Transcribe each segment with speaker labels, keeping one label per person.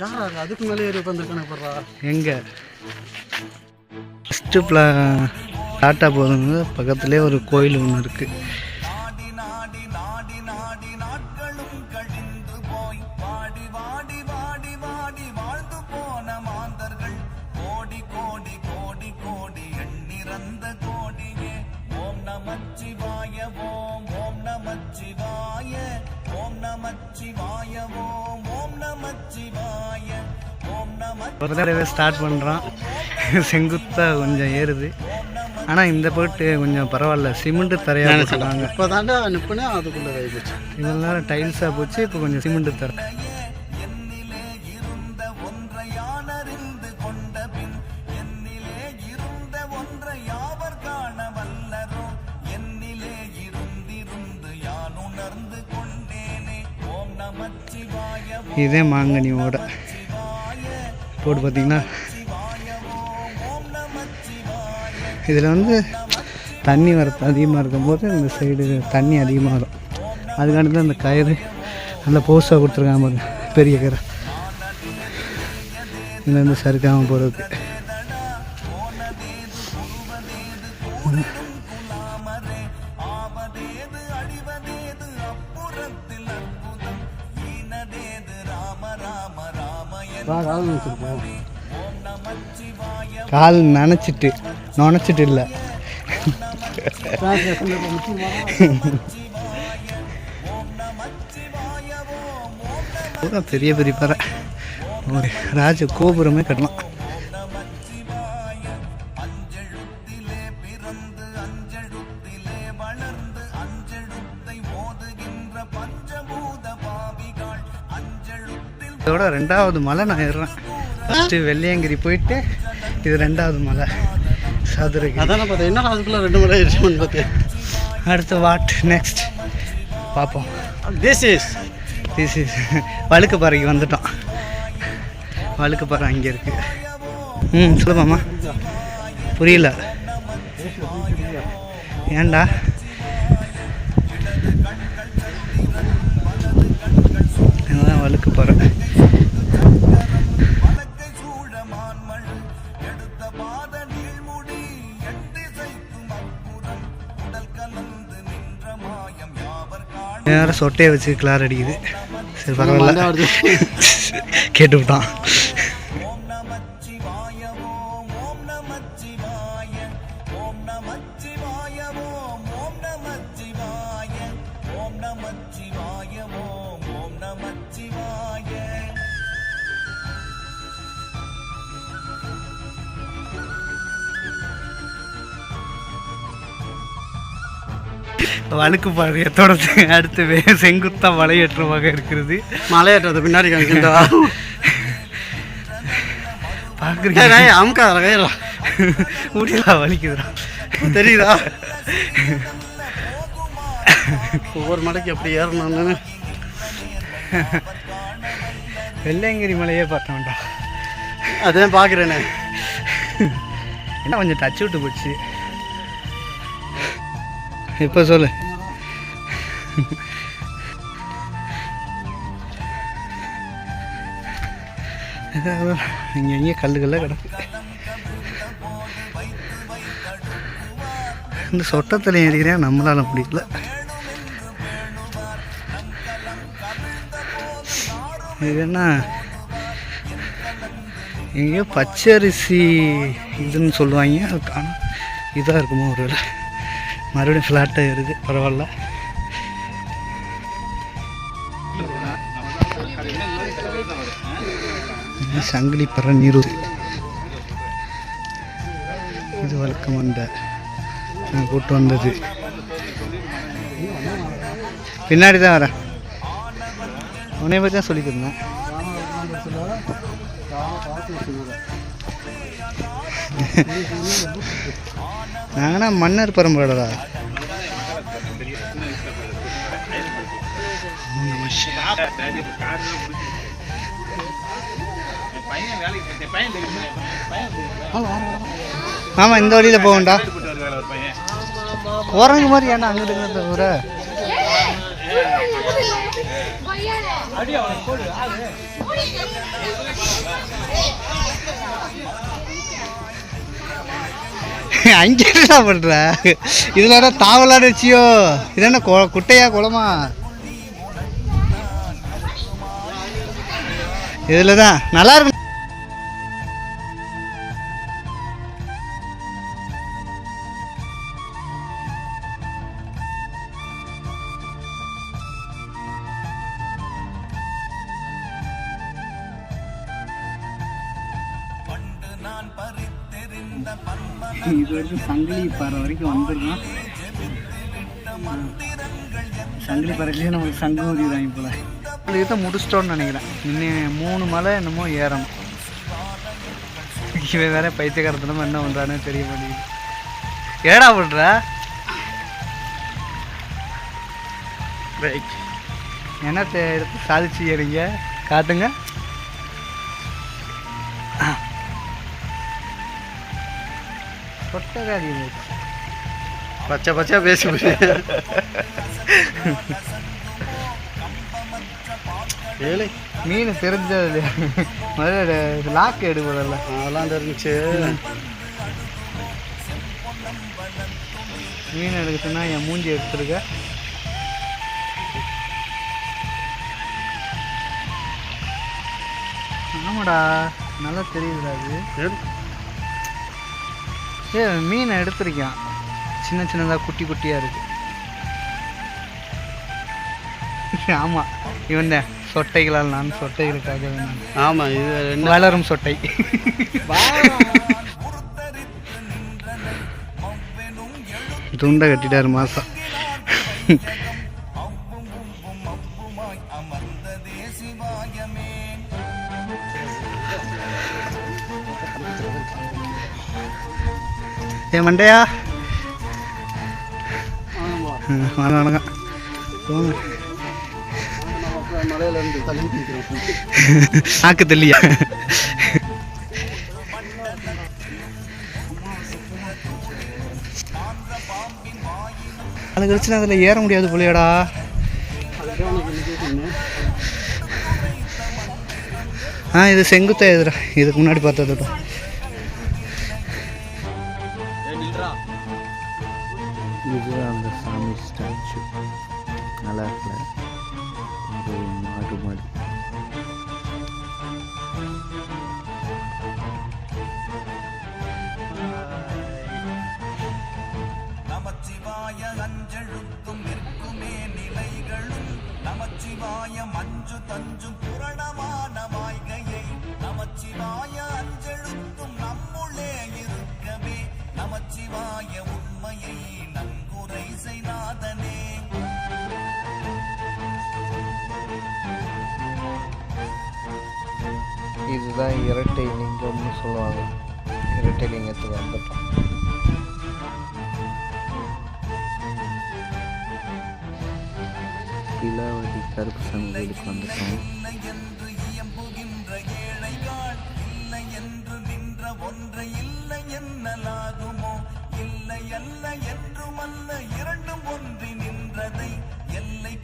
Speaker 1: யாரா அதுக்கு மேலே ஏறி உட்காந்துருக்கானே போடுறா.
Speaker 2: எங்கே ஃபஸ்ட்டு டாட்டா போகுது பக்கத்துலேயே ஒரு கோயில் ஒன்று இருக்குது. ஒரு தடவை ஸ்டார்ட் பண்ணுறான், செங்குத்தாக கொஞ்சம் ஏறுது. ஆனால் இந்த போட்டு கொஞ்சம் பரவாயில்ல, சிமெண்ட்டு தரையாக வச்சுருக்காங்க.
Speaker 1: இப்போ தாண்டா நிற்பனே அதுக்குள்ளே போச்சு.
Speaker 2: இவ்வளோ நேரம் டைல்ஸாக போச்சு, இப்போ கொஞ்சம் சிமெண்ட்டு தர. இதே மாங்கனியோட போட்டு பார்த்தீங்கன்னா இதில் வந்து தண்ணி வரது அதிகமாக இருக்கும்போது இந்த சைடு தண்ணி அதிகமாக வரும். அதுக்காண்டி தான் இந்த கயிறு நல்ல போஸாக கொடுத்துருக்காங்க பாருங்க, பெரிய கயிறு இதுலேருந்து சறுக்காமல் போகிறதுக்கு. கால் நனைச்சிட்டு இல்லை, பெரிய பெரிய பறை ஒரு ராஜ கோபுரமே கட்டலாம். இதோட 2வது மலை நான் ஏறுறேன். ஃபஸ்ட்டு வெள்ளையங்கிரி போயிட்டு இது 2வது மலை சதுரகிரி.
Speaker 1: அதானே பார்த்தேன், என்ன அதுக்குள்ளே 2 மலை ஏறிச்சுன்னு பார்த்தேன்.
Speaker 2: அடுத்து வாட் நெக்ஸ்ட் பார்ப்போம்.
Speaker 1: திஸ் இஸ்
Speaker 2: வழுக்குப்பாறைக்கு வந்துட்டோம். வழுக்குப்பாறை அங்கே இருக்குது. சொல்லுமாம்மா, புரியல ஏண்டா? இதுதான் வழுக்குப்பாறை. நேரம் சொட்டையை வச்சு கிளார் அடிக்குது. சரி பரவாயில்ல, கேட்டு விட்டான். வழுக்குப்பாறையை தொடர்ந்து அடுத்து செங்குத்தா மலையேற்றமாக இருக்கிறது.
Speaker 1: மலையேற்றத்தை பின்னாடி காமிக்கின்றா
Speaker 2: பார்க்குறீங்க?
Speaker 1: அமுக்காத கையில
Speaker 2: முடியல, வலிக்குதுடா,
Speaker 1: தெரியுதா? ஒவ்வொரு மலைக்கு எப்படி ஏறணும்னு.
Speaker 2: வெள்ளையங்கிரி மலையே பார்த்தோம்டா.
Speaker 1: அதான் பார்க்குறேனே,
Speaker 2: என்ன கொஞ்சம் டச் விட்டு போச்சு. இப்போ சொல்லு. இங்கே கல்லுகள்லாம் கிடக்கு. இந்த சொட்டத்தில் ஏறிக்கிறேன், நம்மளால முடியல. இது என்ன எங்கேயோ பச்சரிசி இதுன்னு சொல்லுவாங்க, அது காணும். இதாக இருக்குமோ ஒரு வேலை. மறுபடியும் ஃப்ளாட்டாக ஏறுது, பரவாயில்ல. சங்கிலி பற நீரூர். இது வழக்கமண்ட நான் கூட்டு வந்தது. பின்னாடி தான் வரேன். உன்னை பற்றி தான் சொல்லிக்கிறேன். நாங்கண்ணா மன்னர் பரம்பரைடா. ஆமாம், இந்த வழியில் போகண்டா. குரங்கு மாதிரி ஏன்டா அங்கிட்டு ஊரை அங்கே என்ன பண்ற? இதுல தாவலாட வச்சியோ? இது என்ன குட்டையா குளமா? இதில் தான் நல்லா இருக்கு. இது வரைக்கும் சங்கிலி பாறை வரைக்கும் வந்துருக்கோம். சங்கிலி பாறையிலேயே நமக்கு சங்கு ஊதி வாங்கி போல. இதுக்கு தான் முடிச்சிட்டோன்னு நினைக்கிறேன். இன்னும் 3 மலை என்னமோ ஏறணும். இவன் வேற பைத்தியக்காரத்தனமா என்ன பண்ணுறானே தெரிய மாட்டேங்குது. ஏடா பண்ணுற? என்னத்தை எடுத்து சாதிச்சு ஏறிங்க காட்டுங்க. கொட்டகாடி
Speaker 1: பச்சை பச்சை பேசி
Speaker 2: மீன் தெரிஞ்சது முதல்ல லாக்கு எடுப்பதில்ல
Speaker 1: அதெல்லாம் தெரிஞ்சிச்சு.
Speaker 2: மீன் எடுக்குதுன்னா என் மூஞ்சி எடுத்துருக்க. ஆமாடா நல்லா தெரியுதுடா. அது மீனை எடுத்துருக்கான். சின்ன சின்னதாக குட்டி குட்டியாக இருக்கு. ஆமாம் இவன் சொட்டைகளால் நான் சொட்டைகளுக்காக வேணும்.
Speaker 1: ஆமாம் இது
Speaker 2: வளரும் சொட்டை. துண்டை கட்டிட்டாரு மாசம். ஏ மண்டையா வணக்கம் போங்க.
Speaker 1: மலையிலேருந்து தள்ளி
Speaker 2: ஆக்கு தள்ளியா? அது கழிச்சுனா அதில் ஏற முடியாது போலியாடா. இது செங்குத்தா எதிரா இதுக்கு முன்னாடி பார்த்ததுடா. இது அந்த சாமி ஸ்டாச்சு நல்லா இருக்குல்ல. மாடு மாடு நமச்சிவாய அஞ்செழுத்தும் நிற்குமே நிலைகளும் நமச்சிவாய மஞ்சு தஞ்சும் புரணமான வாய்கையை நமச்சிவாய அஞ்செழுத்தும் நம்முள்ளே இருக்கவே நமச்சிவாய உண்மையை நன்குரை செய்நாதனே. இதுதான் இரட்டை லிங்கம்னு சொல்லுவாங்க. இரட்டை லிங்கத்துக்கு வந்துட்டோம். இலாவதி கருப்பு சாமி கோயிலுக்கு வந்துட்டோம்.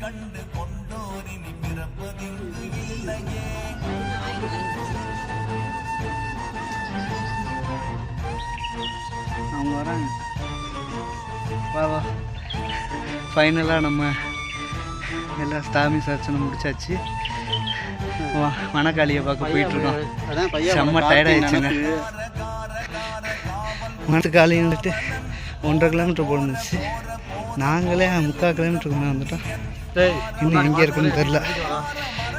Speaker 2: கண்டு கொண்டோரினி பிறப்பதிங்கு இல்லையே. அவங்க வராங்க. வா வா. ஃபைனலாக நம்ம எல்லாம் சாமி சர்ச்சனை முடிச்சாச்சு. மணக்காளியை பார்க்க போயிட்டுருக்கோம். செம்ம டயர்டாகிடுச்சுங்க. மணக்காளின்னு வந்துட்டு 1.5 கிலோமீட்டர் போயிருந்துச்சு. நாங்களே 3/4 கிலோமீட்டருக்கு மேலே வந்துட்டோம். இன்னும் எங்கே இருக்குன்னு தெரில.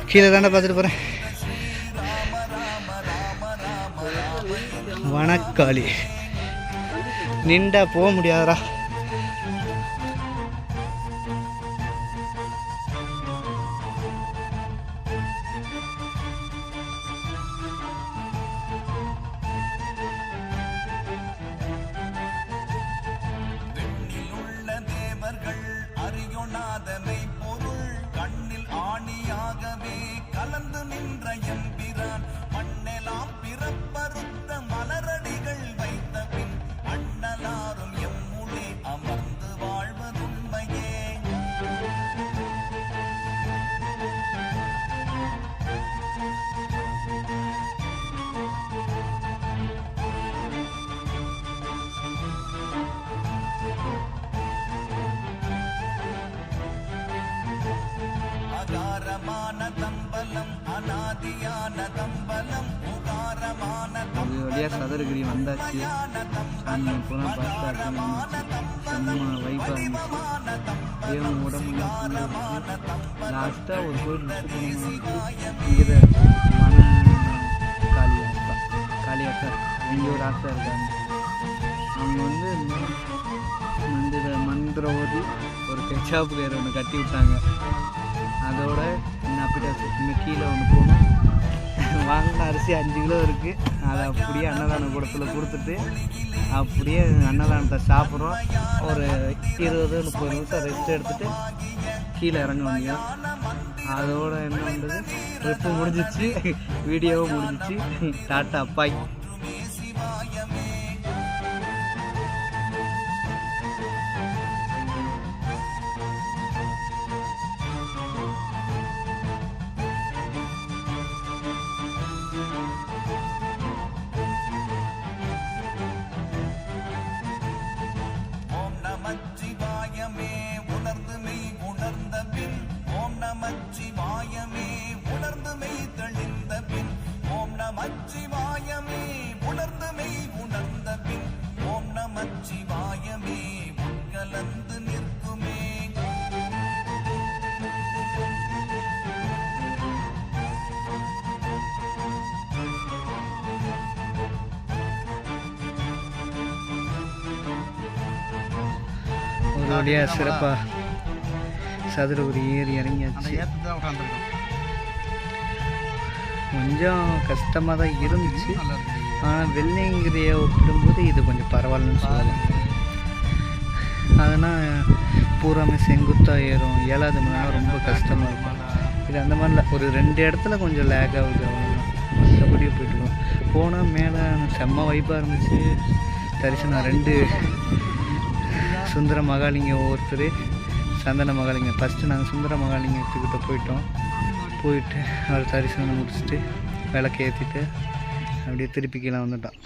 Speaker 2: கீழே தானே பார்த்துட்டு போகிறேன். வனக்காளி நின்றா போக முடியாதரா. அறியொணாதனை பொருள் கண்ணில் ஆணியாகவே கலந்து நின்ற எம்பிரான் மண்ணெலாம் பிறப்பறுத்த மலரடிகள் வைத்த பின் அண்ணலாரும் எம்முளே அமர்ந்து வாழ்வதுண்மையே. ஒரு வழியாக சதுரகிரி வந்தாச்சு. சாமி பூரா பார்த்து செம்ம வைப்பாக இருந்துச்சு. தேவன் உடம்புலாம் இருந்துச்சு. லாஸ்ட்டாக ஒரு கோயில் இங்கே தான் காளியாத்தா காளியாத்தா இங்கே ஒரு ஆத்தா இருக்காங்க. அவங்க வந்து மந்திரம் ஓதி ஒரு பெச்சாப்பு கயிறு ஒன்று கட்டி விட்டாங்க. அதோட நப்பிட்டாச்சு. இங்கே கீழே ஒன்று போகணும். வாங்கின அரிசி 5 கிலோ இருக்குது. அதை அப்படியே அன்னதான கூடத்தில் கொடுத்துட்டு அப்படியே அன்னதானத்தை சாப்பிட்றோம். ஒரு 20-30 நிமிஷம் ரெஸ்ட் எடுத்துகிட்டு கீழே இறங்க முடியும். அதோட என்ன பண்ணுறது, ட்ரிப்பு முடிஞ்சிச்சு, வீடியோவும் முடிஞ்சிச்சு. டாட்டா அப்பாய். ஒரு வழியாக சிறப்பாக சதுரகிரி ஏறி இறங்கியாச்சு. கொஞ்சம் கஷ்டமாக தான் இருந்துச்சு. ஆனால் வெள்ளையங்கிரியை ஒப்பிடும்போது இது கொஞ்சம் பரவாயில்லன்னு சொல்லலாம். அதனால் பூராமே செங்குத்தாக ஏறும். 7வது மணிலாம் ரொம்ப கஷ்டமாக இருக்கும். இது அந்த மாதிரில ஒரு 2 இடத்துல கொஞ்சம் லேக் ஆகுது. அவ்வளோதான், மற்றபடியே போய்ட்டுருக்கோம். போனால் மேலே செம்ம வைப்பாக இருந்துச்சு. தரிசனம் 2 சுந்தர மகாலிங்கம், ஒருத்தர் சந்தன மகாலிங்கம். ஃபஸ்ட்டு நாங்கள் சுந்தர மகாலிங்கத்துக்கிட்ட போயிட்டு அவர் தரிசனம் முடிச்சுட்டு விளக்கு ஏற்றிட்டு அப்படியே திருப்பி கீழே வந்துட்டோம்.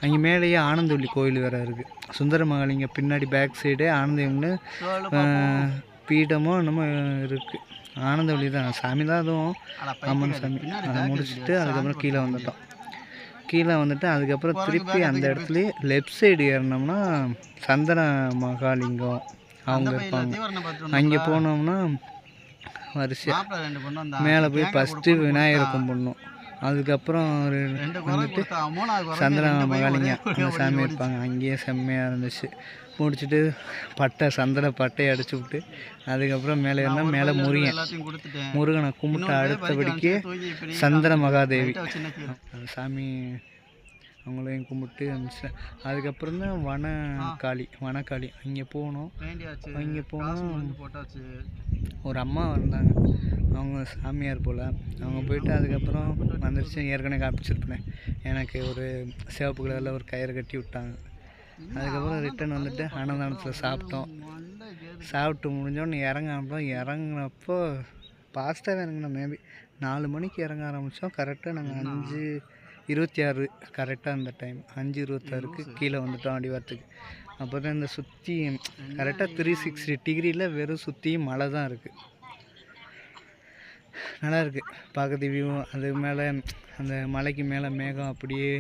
Speaker 2: அங்கே மேலேயே ஆனந்தவள்ளி கோயில் வேறு இருக்குது. சுந்தர மகாலிங்கம் பின்னாடி பேக் சைடு ஆனந்தவள்ளி பீடமோ என்னமோ இருக்குது. ஆனந்தவள்ளி தான் சாமி தான், அதுவும் அம்மன் சாமி. அதை முடிச்சுட்டு அதுக்கப்புறம் கீழே வந்துட்டு அதுக்கப்புறம் திருப்பி அந்த இடத்துலையே லெஃப்ட் சைடு ஏறினோம்னா சந்தன மகாலிங்கம் அவங்க இருப்பாங்க. அங்கே போனோம்னா வரிசையாக மேலே போய் ஃபஸ்ட்டு விநாயகரை கும்பிடணும். அதுக்கப்புறம் வந்துட்டு சந்தன மகாலிங்கம் அந்த சாமி இருப்பாங்க. அங்கேயே செம்மையாக இருந்துச்சு. முடிச்சுட்டு சந்தன பட்டையை அடிச்சு விட்டு அதுக்கப்புறம் மேலே இருந்தால் மேலே முருகனை கும்பிட்டு அடுத்தபடிக்கு சந்தன மகாதேவி சாமி அவங்களையும் கும்பிட்டு அதுக்கப்புறம் தான் வனக்காளி அங்கே போனோம். ஒரு அம்மா வந்தாங்க, அவங்க சாமியார் போல். அவங்க போயிட்டு அதுக்கப்புறம் வந்துருச்சு. ஏற்கனவே காப்பிச்சிருப்பேன், எனக்கு ஒரு சிவப்பு கலரில் ஒரு கயிறு கட்டி விட்டாங்க. அதுக்கப்புறம் ரிட்டன் வந்துட்டு அன்னதானத்தில் சாப்பிட்டு முடிஞ்சோன்னு இறங்கினப்போ ஃபாஸ்ட்டாக இறங்கினோம். மேபி 4 மணிக்கு இறங்க ஆரம்பித்தோம். கரெக்டாக நாங்கள் 5:26 கரெக்டாக அந்த டைம் 5:26க்கு கீழே வந்துட்டோம் அடிவாரத்துக்கு. அப்போ தான் இந்த சுற்றி கரெக்டாக 360 டிகிரியில் வெறும் சுற்றியும் மழை தான் இருக்குது. நல்லா இருக்குது பார்க்குறது வியூ. அது மேலே அந்த மலைக்கு மேலே மேகம் அப்படியே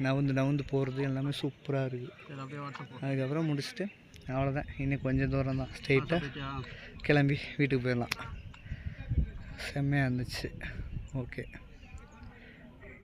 Speaker 2: நவுந்து போகிறது எல்லாமே சூப்பராக இருக்குது. அதுக்கப்புறம் முடிச்சுட்டு அவ்வளோதான். இன்னும் கொஞ்சம் தூரம் தான், ஸ்ட்ரெயிட்டாக கிளம்பி வீட்டுக்கு போயிடலாம். செம்மையாக இருந்துச்சு. ஓகே.